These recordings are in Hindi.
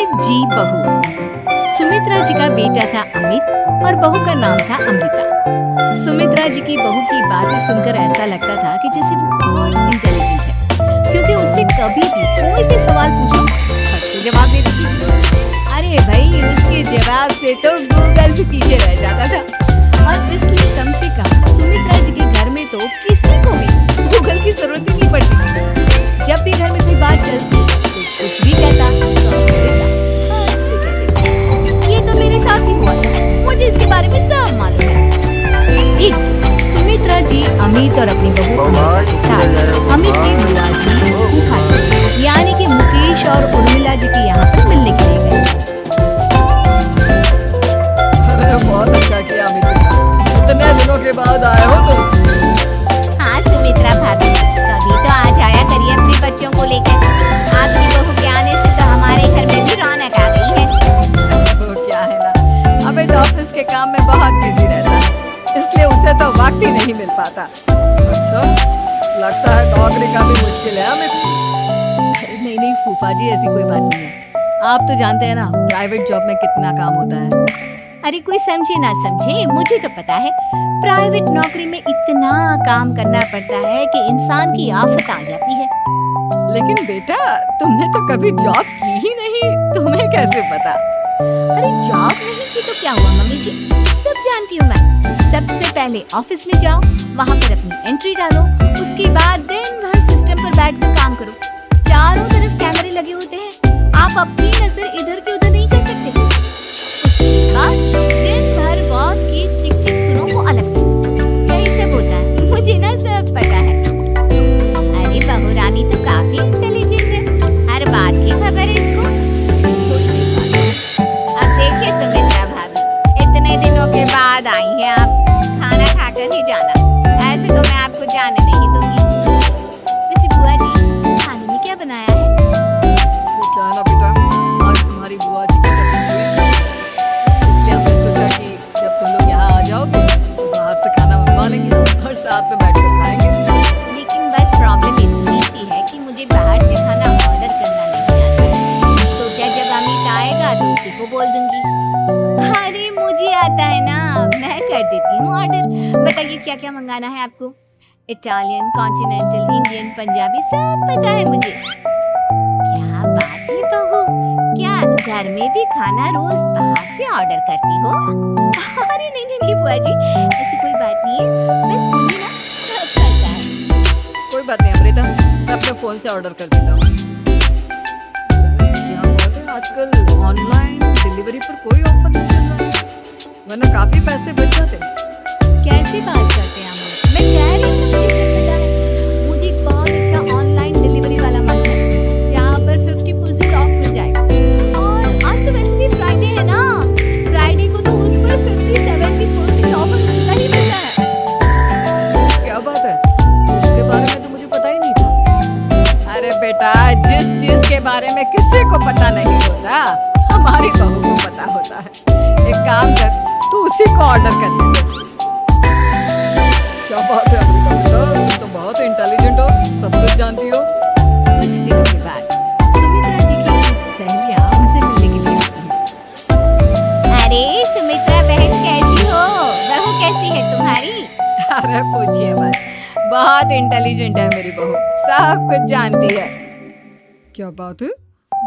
5G बहू। सुमित्रा जी का बेटा था अमित और बहू का नाम था अमृता। सुमित्रा जी की बहू की बातें सुनकर ऐसा लगता था कि जैसे वो बहुत इंटेलिजेंट है, क्योंकि उससे कभी भी कोई भी सवाल पूछो फट से जवाब दे देती थी। अरे भाई, उसके जवाब से तो गूगल भी पीछे रह जाता था। और इसलिए कम से कम सुमित्रा जी के घर में तो किसी को भी गूगल की जरूरत ही नहीं पड़ती थी। जब भी घर में कोई बात चलती तो कुछ भी कहता तो ये तो मेरे साथ ही हुआ था, मुझे इसके बारे में सब मालूम है। एक सुमित्रा जी अमित और अपनी बहू अमृता के साथ अमित के बुआ जी फूफा जी यानी कि मुकेश और उर्मिला जी के यहाँ पर मिलने के लिए गए। बहुत अच्छा किया अमित, इतने दिनों के बाद आए हो तुम। हाँ सुमित्रा भाभी, कभी तो आ जाया करिए अपने बच्चों को लेकर। आपकी बहू के आने से तो हमारे घर में भी रौनक आ गई है। तो क्या है ना, अमित ऑफिस के काम में बहुत बिजी रहता है, इसलिए उसे तो वक्त ही नहीं मिल पाता। अच्छा, लगता है नौकरी का भी मुश्किल है अमित। नहीं फूफा जी, ऐसी कोई बात नहीं है। आप तो जानते हैं ना प्राइवेट जॉब में कितना काम होता है। अरे कोई समझे ना समझे, मुझे तो पता है प्राइवेट नौकरी में इतना काम करना पड़ता है कि इंसान की आफत आ जाती है। लेकिन बेटा, तुमने तो कभी जॉब की ही नहीं, तुम्हें कैसे पता? अरे जॉब नहीं की तो क्या हुआ मम्मी जी, सब जानती हूँ मैं। सबसे पहले ऑफिस में जाओ, वहाँ पर अपनी एंट्री डालो, उसके बाद दिन भर सिस्टम पर बैठकर काम करो। चारों तरफ कैमरे लगे होते हैं, आप अपनी नजर इधर की उधर नहीं कर सकते। दिन भर बॉस की चिक चिक सुनो वो अलग से। यही सब होता है, मुझे ना सब पता है। अरे बहू रानी तो काफी इंटेलिजेंट है, हर बात की खबर है इसको। अब देखिए सुमित्रा भाभी, इतने दिनों के बाद आई हैं आप, खाना खाकर ही जाना, ऐसे तो मैं आपको जाने नहीं दूंगी। वैसे बुआ जी, खाने में क्या बनाया है? क्या है ना बेटा, आज तुम्हारी बुआ जी की तबीयत हुई, इसलिए हमने सोचा कि जब तुम लोग यहाँ आ जाओगे तो बाहर से खाना मंगवा लेंगे और साथ में बैठ कर खाएंगे। लेकिन बस प्रॉब्लम इतनी सी है कि मुझे बाहर से खाना ऑर्डर करना नहीं आता। सोचा जब अमित आएगा तो उसी को बोल दूंगी। अरे मुझे आता है ना, मैं कर देती हूँ ऑर्डर। बताइए क्या क्या मंगाना है आपको? इटालियन, कॉन्टिनेंटल, इंडियन, पंजाबी, सब पता है मुझे। क्या बात है बहू, क्या घर में भी खाना रोज बाहर से ऑर्डर करती हो? अरे नहीं बुआ जी, ऐसी कोई बात नहीं है, बस मुझे ना सब पता है। कोई बात नहीं अमृता, मैं अपने फोन से ऑर्डर कर देता हूँ। क्या बात है, आजकल ऑनलाइन डिलीवरी पर कोई ऑफर नहीं चल रहा है, वरना काफी पैसे बच जाते। कैसी बात करते हैं हम? मैं कह रही हूँ मुझे सब पता है। मुझे एक बहुत अच्छा ऑनलाइन डिलीवरी वाला मालूम है, जहाँ पर 50% ऑफ मिल जाएगा। और आज तो वैसे भी फ्राइडे है ना, फ्राइडे को तो उस पर 50-70% ऑफर मिलता ही मिलता है। क्या बात है, उसके बारे में तो मुझे पता ही नहीं था। अरे बेटा, जिस चीज के बारे में किसी को पता नहीं होता, हमारी बहू को पता होता है। एक काम कर, तू उसी को ऑर्डर कर दे। क्या बात है अमृता, तुम तो बहुत इंटेलिजेंट हो, सब कुछ जानती हो। कुछ दिनों के बाद सुमित्रा जी की कुछ सहेलियां उनसे मिलने के लिए आती हैं। अरे सुमित्रा बहन कैसी हो? बहू कैसी है तुम्हारी? अरे पूछिए मत, बहुत इंटेलिजेंट है मेरी बहू, सब कुछ जानती है। क्या बात है,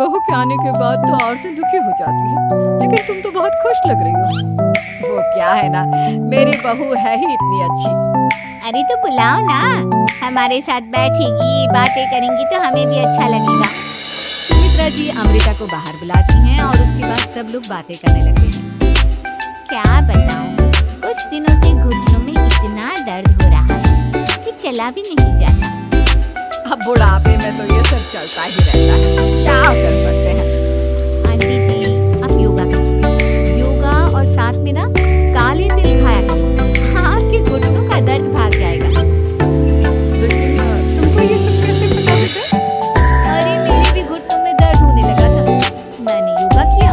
बहू के आने के बाद तो औरतें दुखी हो जाती हैं, लेकिन तुम तो बहुत खुश लग रही हो। वो क्या है ना, मेरी बहू है ही इतनी अच्छी। अरे तो बुलाओ ना, हमारे साथ बैठेगी, बातें करेंगी तो हमें भी अच्छा लगेगा। सुमित्रा जी अमृता को बाहर बुलाती हैं और उसके बाद सब लोग बातें करने लगते हैं। क्या बताऊं, कुछ दिनों से घुटनों में इतना दर्द हो रहा है कि चला भी नहीं जाता। अब बुढ़ापे में तो ये सब चलता ही रहता है, क्या कर सकते हैं। आंटी जी, आप योगा करिए, योगा और साथ में ना काले तिल खाया करिए, आपके घुटनों का दर्द भाग जाएगा। लेकिन तुमको ये सब कैसे पता बेटा? अरे मेरे भी घुटनों में दर्द होने लगा था, मैंने योगा किया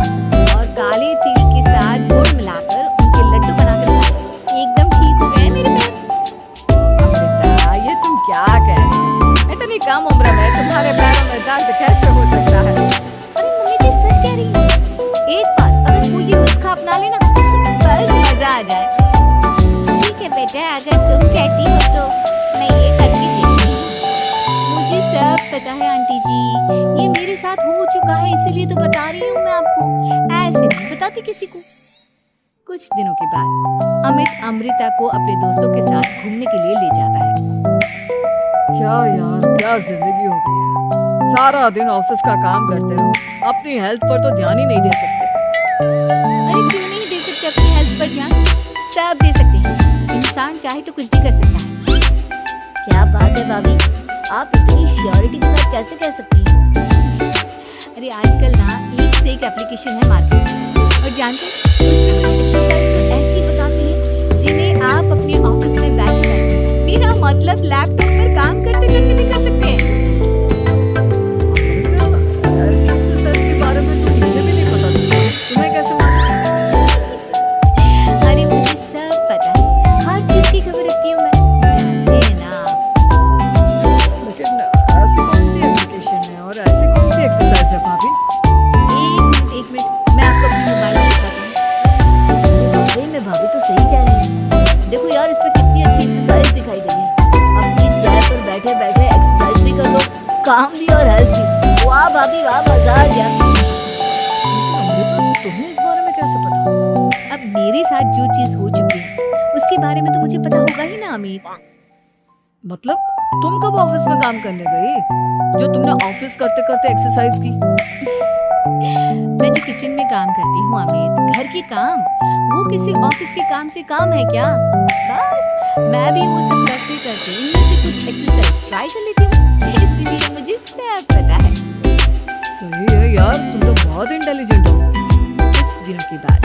और काले तिल के साथ गुड़ मिलाकर उनके लड्डू बनाकर खाए, एकदम ठीक हो गए मेरे पैर। अब बेटा, ये तुम क्या कह रही हो? इतनी कम उम्र में तुम्हारे पैरों में दर्द कैसे हो सकता है? अरे है बेटा, अगर तुम कहती हो तो मैं ये करके देखती हूँ। मुझे सब पता है आंटी जी, ये मेरे साथ हो चुका है, इसीलिए तो बता रही हूँ मैं आपको, ऐसे नहीं बताती किसी को। कुछ दिनों के बाद अमित अमृता को अपने दोस्तों के साथ घूमने के लिए ले जाता है। क्या यार, क्या जिंदगी हो गई है। सारा दिन ऑफिस का काम करते रहो, अपनी हेल्थ पर तो ध्यान ही नहीं दे सकते। अरे क्यों नहीं दे सकते अपनी हेल्थ पर ध्यान? सब दे सकते हैं, इंसान चाहे तो कुछ भी कर सकता है। क्या बात है भाभी, आप इतनी श्योरिटी के साथ कैसे कह सकती हैं? अरे आजकल ना एक से एक एप्लीकेशन है मार्केट में, और जानते हैं उसमें कुछ एक्सरसाइज तो ऐसी बताती है जिन्हें आप अपने ऑफिस में बैठे बैठे, मेरा मतलब लैपटॉप पर काम करते करते भी कर सकते हैं। ऐसी एक्सरसाइज के बारे में तो मुझे भी नहीं पता था, तुम्हें कैसे मालूम? अरे मुझे सब पता है, हर चीज की खबर रखती हूँ मैं, जानते हैं ना आप। लेकिन ऐसी कौन सी एप्लीकेशन है और ऐसी कौन सी एक्सरसाइज है भाभी? एक मिनट, मैं आपको अपनी मोबाइल में दिखाता हूँ। वाकई में भाभी तो सही कह रही है। देखो यार, इस पे कितनी अच्छी एक्सरसाइज दिखाई गई है। अपनी चेयर पर बैठे बैठे एक्सरसाइज भी कर लो, काम भी और हेल्थ भी। वाह भाभी वाह, मजा आ गया। तुम्हें इस बारे में कैसे पता? अब मेरे साथ जो चीज हो चुकी है उसके बारे में तो मुझे पता होगा ही ना अमित। मतलब तुम कब ऑफिस में काम करने गई, जो तुमने ऑफिस करते करते एक्सरसाइज की? मैं जो किचन में काम करती हूँ अमित, घर के काम, वो किसी ऑफिस के काम से काम है क्या? बस मैं भी वो सब करते करते इनमें से कुछ एक्सरसाइज ट्राई कर लेती हूँ, इसीलिए मुझे सब पता है। सही है यार, तुम तो बहुत इंटेलिजेंट हो। कुछ दिनों के बाद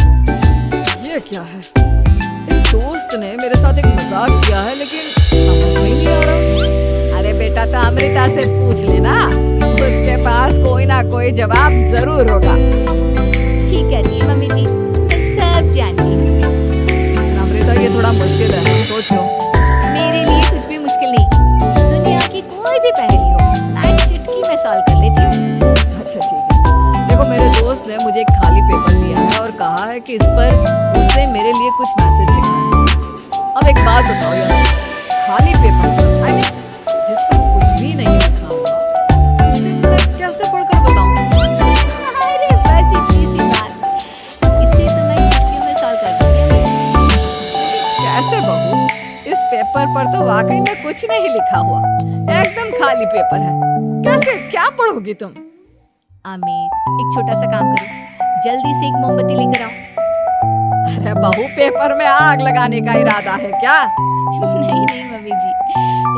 ये क्या है, एक दोस्त ने मेरे साथ एक मजाक किया है, लेकिन समझ में ही नहीं आ रहा। अरे बेटा, तो अमृता से पूछ लेना, उसके पास कोई ना कोई जवाब जरूर होगा। ठीक है जी मम्मी जी, मैं सब जानती हूँ। अमृता, ये थोड़ा मुश्किल है, सोच लो। मेरे लिए कुछ भी मुश्किल नहीं, दुनिया की कोई भी पहेली हो मैं चुटकी में सॉल्व कर लेती हूँ। अच्छा ठीक है, देखो मेरे दोस्त ने मुझे एक खाली पेपर दिया है और कहा है कि इस पर उसने मेरे लिए कुछ मैसेज लिखा है। अब एक बात बताओ यार, खाली पेपर आई मीन जिस पर कुछ भी नहीं लिखा हुआ, उसे मैं कैसे पढ़कर बताऊं? अरे बस इतनी सी बात, इसे तो मैं चुटकियों में सॉल्व कर दूंगी। कैसे बहू, इस पेपर पर तो वाकई में कुछ नहीं लिखा हुआ, एकदम खाली पेपर है, कैसे क्या पढ़ोगी तुम? अमित, एक छोटा सा काम करो, जल्दी से एक मोमबत्ती लेकर आओ। अरे बहू, पेपर में आग लगाने का इरादा है क्या? नहीं नहीं मम्मी जी,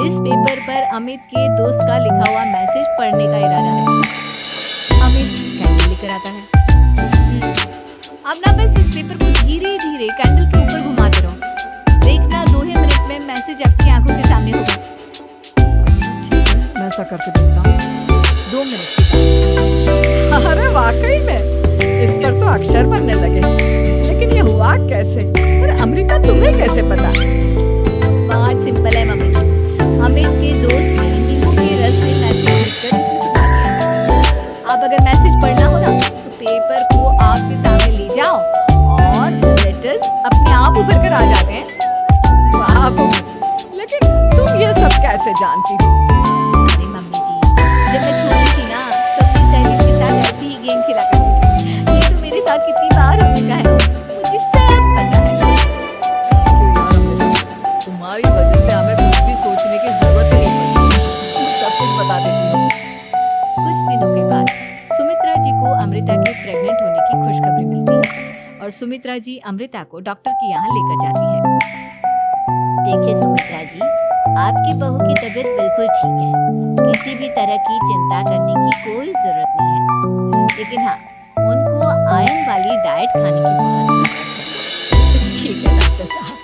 इस पेपर पर अमित के दोस्त का लिखा हुआ मैसेज पढ़ने का इरादा है। अमित कैंडल लेकर आता है। अब ना बस इस पेपर को धीरे धीरे कैंडल के ऊपर घुमाते रहो, देखना 2 ही मिनट में मैसेज आपकी आंखों के सामने होगा। ठीक है, मैं ऐसा करके देखता हूँ। 2 मिनट के बाद। अरे वाकई में इस पर तो अक्षर बनने लगे, लेकिन ये हुआ कैसे? और अमृता, तुम्हें कैसे पता? बहुत सिंपल है मम्मी जी, अमित के दोस्त ने नींबू के रस से मैसेज लिखकर उसे सुना दिया। अब अगर मैसेज पढ़ना हो ना, तो पेपर को आग के सामने ले जाओ और लेटर्स अपने आप उभर कर आ जाते हैं। वाह बहू, लेकिन तुम ये सब कैसे जानती हो? अरे मम्मी जी, जब मैं छोटी थी ना, तो अपनी सहेलियों के साथ ऐसे ही गेम खेला करती थी। ये तो मेरे साथ कितनी बार हो चुका है, मुझे सब पता है। क्यों यार अमृता, तुम्हारी वजह से हमें कुछ भी सोचने की जरूरत ही नहीं पड़ती, तुम सब कुछ बता देती हो। कुछ दिनों के बाद सुमित्रा जी को अमृता के प्रेग्नेंट होने की खुशखबरी मिलती है और सुमित्रा जी अमृता को डॉक्टर के यहाँ लेकर जाती है। देखिए सुमित्रा जी, आपकी बहू की तबीयत बिल्कुल ठीक है, किसी भी तरह की चिंता करने की कोई जरूरत नहीं है, लेकिन हाँ, उनको आयरन वाली डाइट खाने की बहुत जरूरत है। ठीक है डॉक्टर साहब,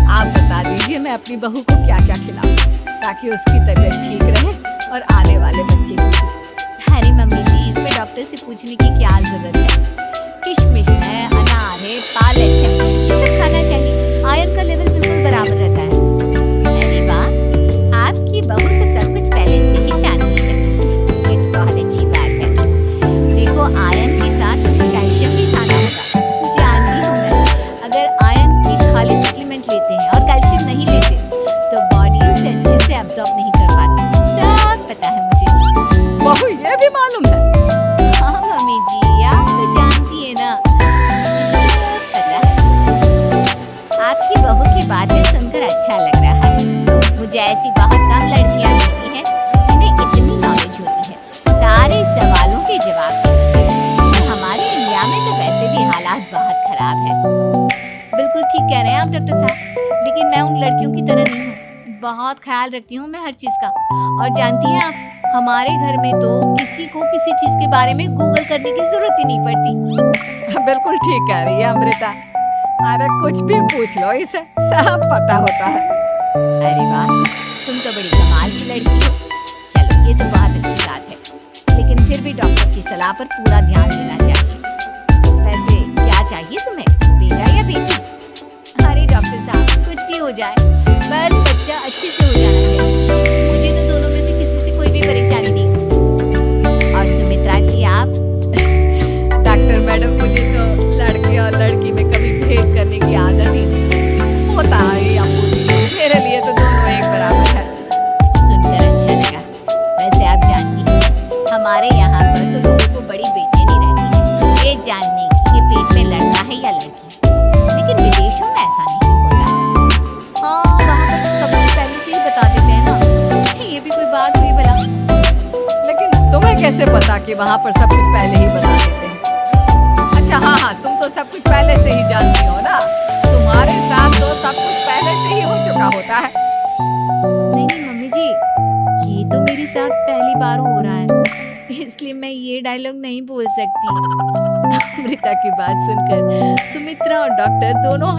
आप बता दीजिए मैं अपनी बहू को क्या क्या खिलाऊं ताकि उसकी तबीयत ठीक रहे और आने वाले बच्चे की। अरे मम्मी जी, इसमें डॉक्टर से पूछने की क्या जरूरत है? किशमिश है, अनार है, पालक है, ये सब खाना चाहिए, आयरन का लेवल बिल्कुल बराबर रहता है। अरे वाह, आपकी बहू तो सब कुछ पहले से ही जानती है, ये तो बहुत अच्छी बात है। देखो, आयरन के साथ कैल्शियम भी खाना होगा, जानती हूँ मैं। अगर आयरन की खाली सप्लीमेंट लेते हैं और कैल्शियम नहीं डॉक्टर साहब, लेकिन मैं उन लड़कियों की तरह नहीं हूँ। बहुत ख्याल रखती हूँ मैं हर चीज़ का। और जानती हैं आप, हमारे घर में तो किसी को किसी चीज़ के बारे में गूगल करने की ज़रूरत ही नहीं पड़ती। बिल्कुल ठीक कह रही है अमृता। अरे कुछ भी पूछ लो, इसे सब पता होता है। अरे वाह, तुम तो बड़ी कमाल की लड़की हो। चलो ये तो बहुत अच्छी बात है, लेकिन फिर भी डॉक्टर की सलाह पर पूरा ध्यान देना चाहिए। वैसे क्या चाहिए तुम्हें, बेटा या बेटी? अरे डॉक्टर साहब, कुछ भी हो जाए, बस बच्चा अच्छे से हो जाना चाहिए। मुझे तो दोनों में से किसी से कोई भी परेशानी नहीं। और सुमित्रा जी आप? डॉक्टर मैडम, मुझे तो लड़के और लड़की में कभी भेद करने की आदत ही नहीं होता है। अम्मू जी, मेरे लिए तो दोनों एक बराबर है। सुनकर अच्छा लगा। वैसे आप जानती हैं, हमारे यहाँ पर तो लोगों को बड़ी बेचैनी रहती है ये जानने की कि पेट में लड़का है या लड़की। लेकिन विदेशों में ऐसा नहीं होता। हाँ, वहाँ पर तो सब कुछ पहले से ही बता देते हैं ना। ये भी कोई बात हुई भला? लेकिन तुम्हें कैसे पता कि वहाँ पर सब कुछ पहले ही बता देते हैं? अच्छा हाँ, तुम तो सब कुछ पहले से ही जानती हो ना। तुम्हारे साथ तो सब कुछ पहले से ही हो चुका होता है। नहीं नहीं मम्मी जी, ये तो मेरे साथ पहली बार हो रहा है, इसलिए मैं ये डायलॉग नहीं बोल सकती। अमृता की बात सुनकर सुमित्रा और डॉक्टर दोनों